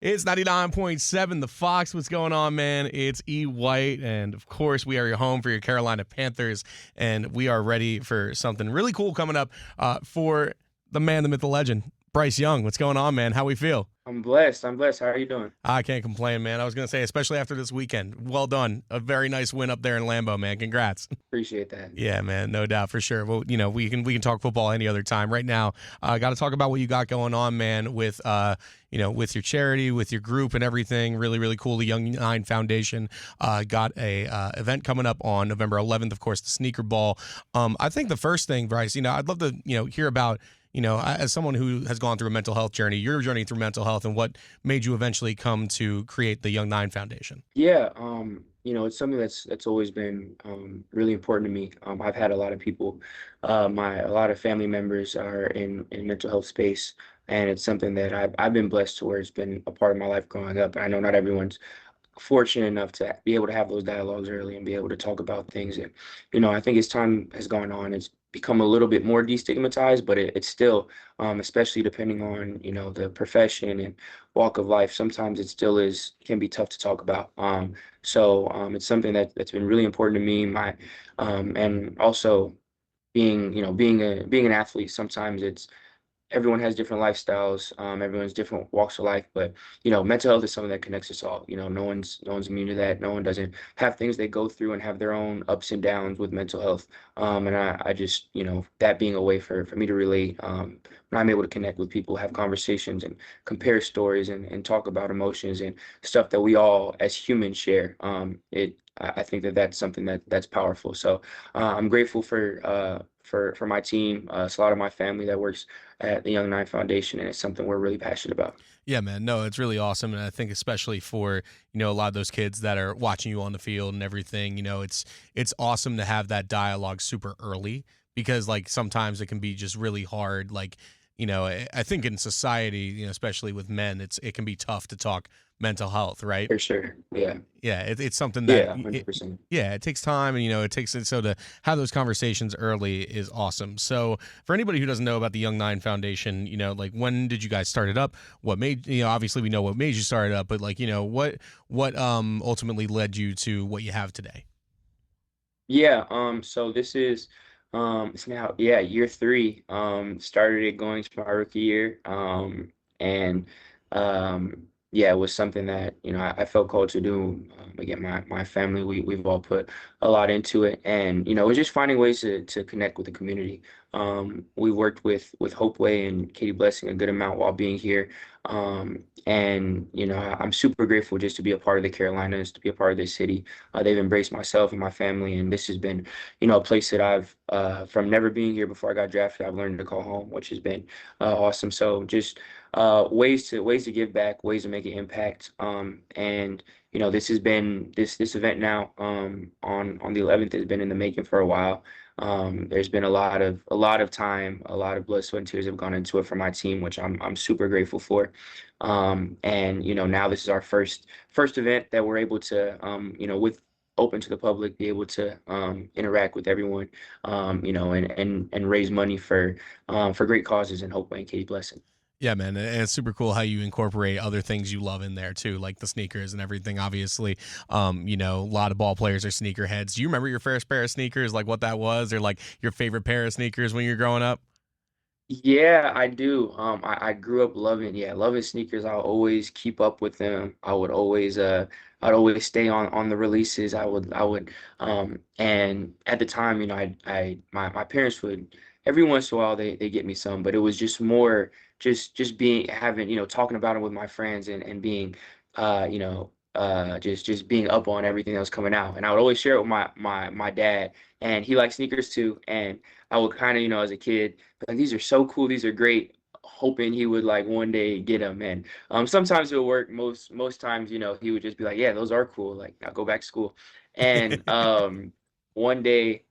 It's 99.7 The Fox. What's going on, man? It's E. White. And of course, we are your home for your Carolina Panthers. And we are ready for something really cool coming up for the man, the myth, the legend, Bryce Young. What's going on, man? How we feel? I'm blessed. I'm blessed. How are you doing? I can't complain, man. I was going to say, especially after this weekend. Well done. A very nice win up there in Lambeau, man. Congrats. Appreciate that. Yeah, man, no doubt for sure. Well, we can talk football any other time. Right now, got to talk about what you got going on, man. With with your charity, with your group, and everything. Really, really cool. The Young Nine Foundation got a event coming up on November 11th. Of course, the Sneaker Ball. I think the first thing, Bryce, I'd love to hear about. As someone who has gone through a mental health journey, your journey through mental health, and what made you eventually come to create the Young Nine Foundation. Yeah, it's something that's always been really important to me. I've had a lot of people, a lot of family members are in mental health space, and it's something that I've been blessed to where it's been a part of my life growing up. And I know not everyone's fortunate enough to be able to have those dialogues early and be able to talk about things. And, I think as time has gone on, it's become a little bit more destigmatized, but it's still, especially depending on, the profession and walk of life, sometimes it still can be tough to talk about. It's something that's been really important to me. And also being an athlete, sometimes everyone has different lifestyles, everyone's different walks of life, but mental health is something that connects us all. No one's immune to that. No one doesn't have things they go through and have their own ups and downs with mental health. And I just, that being a way for me to relate, when I'm able to connect with people, have conversations and compare stories and talk about emotions and stuff that we all as humans share. I think that's something that's powerful. So I'm grateful for my team. It's a lot of my family that works at the Young Nine Foundation, and it's something we're really passionate about. Yeah, man. No, it's really awesome. And I think especially for, a lot of those kids that are watching you on the field and everything, it's awesome to have that dialogue super early because like sometimes it can be just really hard. Like, I think in society, especially with men, it can be tough to talk mental health, right? For sure. Yeah. Yeah, it's something that, Yeah, 100%. yeah, it takes time, and it takes it. So to have those conversations early is awesome. So for anybody who doesn't know about the Young Nine Foundation, like when did you guys start it up? What made obviously we know what made you start it up, but like what ultimately led you to what you have today? Yeah, so this is it's now, yeah, year three. Started it going to my rookie year. And yeah, it was something that, I felt called to do. Again, my family, we've all put a lot into it. And, it was just finding ways to connect with the community. We worked with Hopeway and Katie Blessing a good amount while being here. And, I'm super grateful just to be a part of the Carolinas, to be a part of this city. They've embraced myself and my family, and this has been, a place that I've, from never being here before I got drafted, I've learned to call home, which has been awesome. So just ways to give back, ways to make an impact. And this has been this event now on the 11th has been in the making for a while. There's been a lot of time, a lot of blood, sweat, and tears have gone into it for my team, which I'm super grateful for. And now this is our first event that we're able to with open to the public, be able to interact with everyone, and raise money for great causes and hope and Katie Blessing. Yeah, man, and it's super cool how you incorporate other things you love in there too, like the sneakers and everything. Obviously, a lot of ball players are sneakerheads. Do you remember your first pair of sneakers, like what that was, or like your favorite pair of sneakers when you're growing up? Yeah, I do. I grew up loving sneakers. I'll always keep up with them. I'd always stay on the releases. And at the time, my parents would every once in a while they get me some, but it was just more just being having, talking about it with my friends and being, just being up on everything that was coming out. And I would always share it with my dad, and he likes sneakers too. And I would kind of, as a kid, like, these are so cool, these are great, hoping he would like one day get them. And sometimes it would work. Most times, he would just be like, yeah, those are cool, like I'll go back to school. And one day,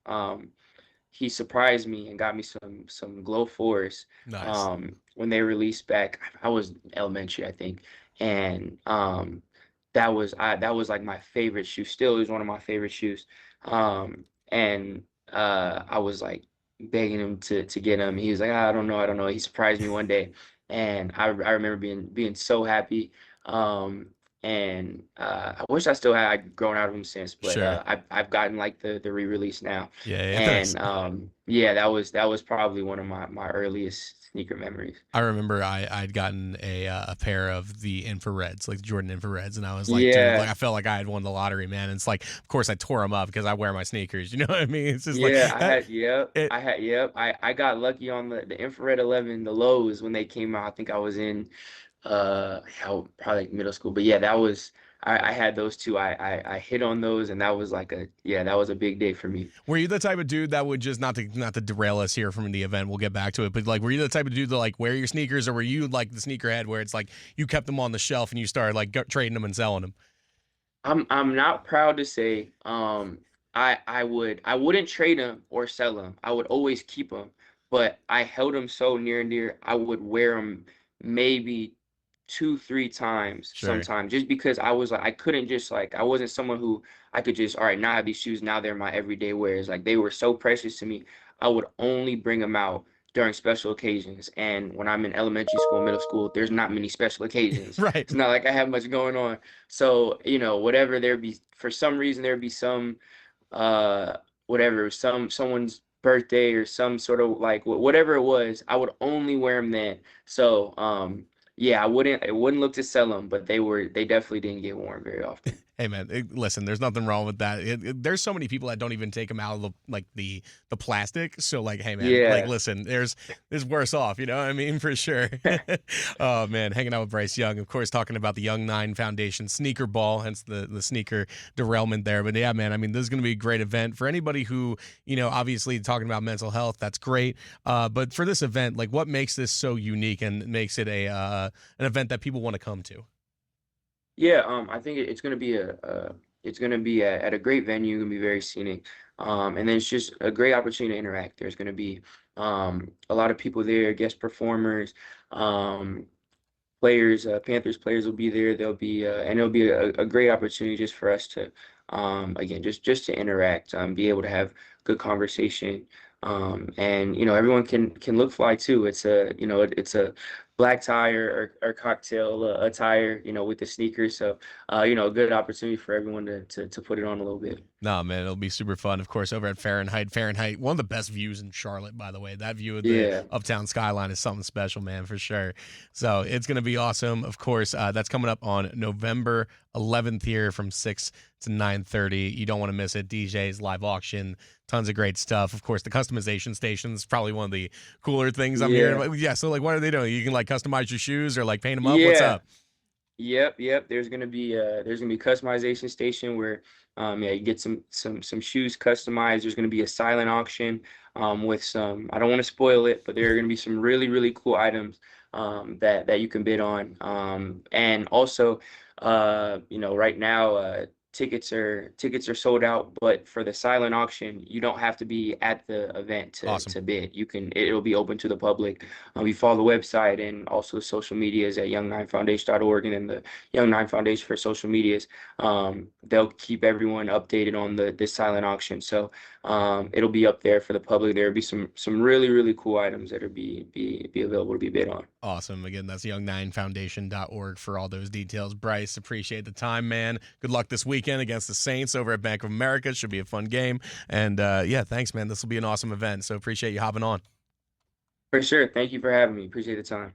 he surprised me and got me some Glow fours Nice. when they released back. I was elementary, I think. And that was like my favorite shoe. Still is one of my favorite shoes. And I was like begging him to get him. He was like, "Ah, I don't know. He surprised me one day, and I remember being so happy. Um, and I wish I still had grown out of them since, but Sure. I've gotten like the re-release now, Yeah, yeah, nice. and yeah, that was probably one of my earliest sneaker memories. I remember I'd gotten a pair of the infrareds, like the Jordan infrareds, and I was like, dude, like Yeah, I felt like I had won the lottery, man. And it's like, of course, I tore them up because I wear my sneakers. You know what I mean? It's just like yeah, I had, yep, it. I got lucky on the infrared 11, the lows when they came out. I think I was in probably like middle school, but yeah, I had those two. I hit on those, and that was like that was a big day for me. Were you the type of dude that would just not to derail us here from the event? We'll get back to it, but like, were you the type of dude to like wear your sneakers, or were you like the sneakerhead where it's like you kept them on the shelf and you started like trading them and selling them? I'm not proud to say I wouldn't trade them or sell them. I would always keep them, but I held them so near and dear. I would wear them maybe 2, 3 times Sure. sometimes, just because I was like I couldn't just like I wasn't someone who I could just all right now I have these shoes, now they're my everyday wears. Like they were so precious to me. I would only bring them out during special occasions. And when I'm in elementary school, middle school, there's not many special occasions. Right. It's not like I have much going on. So, whatever there be, for some reason there be some uh whatever, someone's birthday or some sort of like whatever it was, I would only wear them then. So, yeah, I wouldn't look to sell them, but they definitely didn't get worn very often. Hey man, listen. There's nothing wrong with that. There's so many people that don't even take them out of the plastic. So like, hey man, like Yeah. listen, there's worse off. You know what I mean? For sure. Oh man, hanging out with Bryce Young, of course, talking about the Young Nine Foundation sneaker ball, hence the sneaker derailment there. But yeah, man, I mean, this is going to be a great event for anybody who obviously talking about mental health. That's great. But for this event, like, what makes this so unique and makes it a an event that people want to come to? Yeah, I think it's gonna be it's gonna be at a great venue, gonna be very scenic, and then it's just a great opportunity to interact. There's gonna be a lot of people there, guest performers, um, players, Panthers players will be there. There'll be and it'll be a great opportunity just for us to again just to interact, be able to have good conversation. And everyone can look fly too. It's a black tie or cocktail attire, with the sneakers. So a good opportunity for everyone to put it on a little bit. No, man, it'll be super fun. Of course, over at Fahrenheit. Fahrenheit, one of the best views in Charlotte, by the way. That view of the Yeah. uptown skyline is something special, man, for sure. So it's going to be awesome. Of course, that's coming up on November 11th here from 6 to 9:30. You don't want to miss it. DJs, live auction, tons of great stuff. Of course, the customization station is probably one of the cooler things I'm hearing. Yeah. Yeah, so like, what are they doing? You can like customize your shoes or like paint them up. What's Yeah. up? Yep. There's gonna be customization station where yeah, you get some shoes customized. There's gonna be a silent auction with some, I don't want to spoil it, but there are gonna be some really, really cool items that you can bid on. And also right now tickets are sold out, but for the silent auction, you don't have to be at the event to Awesome. to bid. It'll be open to the public. We follow the website and also the social medias at young9foundation.org, and then the Young Nine Foundation for social medias. They'll keep everyone updated on this silent auction. So it'll be up there for the public. There'll be some really, really cool items that'll be available to be bid on. Awesome. Again, that's young9foundation.org for all those details. Bryce, appreciate the time, man. Good luck this weekend against the Saints over at Bank of America. Should be a fun game. And yeah, thanks, man. This will be an awesome event. So appreciate you hopping on. For sure. Thank you for having me. Appreciate the time.